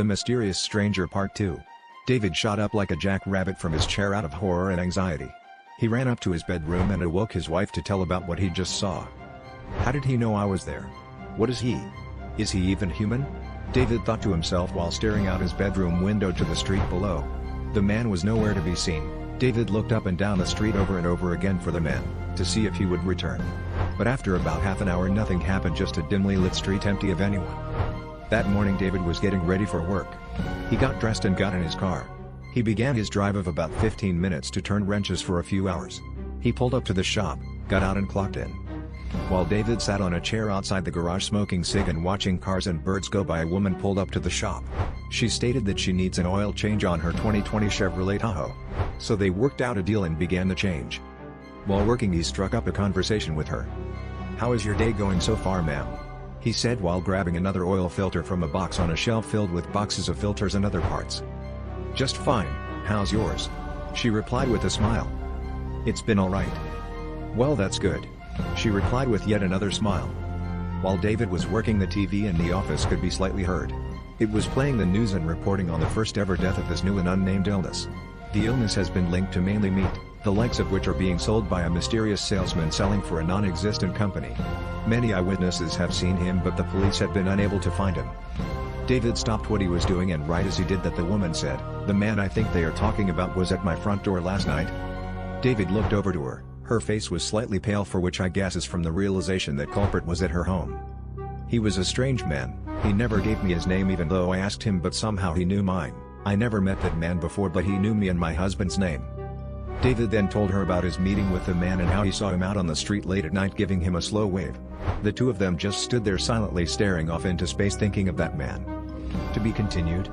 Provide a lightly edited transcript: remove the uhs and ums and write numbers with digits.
The Mysterious Stranger Part 2. David shot up like a jackrabbit from his chair out of horror and anxiety. He ran up to his bedroom and awoke his wife to tell about what he just saw. How did he know I was there? What is he? Is he even human? David thought to himself while staring out his bedroom window to the street below. The man was nowhere to be seen. David looked up and down the street over and over again for the man, to see if he would return. But after about half an hour nothing happened, just a dimly lit street empty of anyone. That morning David was getting ready for work. He got dressed and got in his car. He began his drive of about 15 minutes to turn wrenches for a few hours. He pulled up to the shop, got out and clocked in. While David sat on a chair outside the garage smoking cig and watching cars and birds go by, a woman pulled up to the shop. She stated that she needs an oil change on her 2020 Chevrolet Tahoe. So they worked out a deal and began the change. While working he struck up a conversation with her. "How is your day going so far, ma'am?" he said while grabbing another oil filter from a box on a shelf filled with boxes of filters and other parts. "Just fine, how's yours?" she replied with a smile. "It's been alright." "Well, that's good," she replied with yet another smile. While David was working, the TV in the office could be slightly heard. It was playing the news and reporting on the first ever death of this new and unnamed illness. The illness has been linked to mainly meat, the likes of which are being sold by a mysterious salesman selling for a non-existent company. Many eyewitnesses have seen him, but the police have been unable to find him. David stopped what he was doing, and right as he did that the woman said, "The man I think they are talking about was at my front door last night." David looked over to her. Her face was slightly pale, for which I guess is from the realization that culprit was at her home. "He was a strange man. He never gave me his name even though I asked him, but somehow he knew mine. I never met that man before, but he knew me and my husband's name." David then told her about his meeting with the man and how he saw him out on the street late at night giving him a slow wave. The two of them just stood there silently staring off into space thinking of that man. To be continued.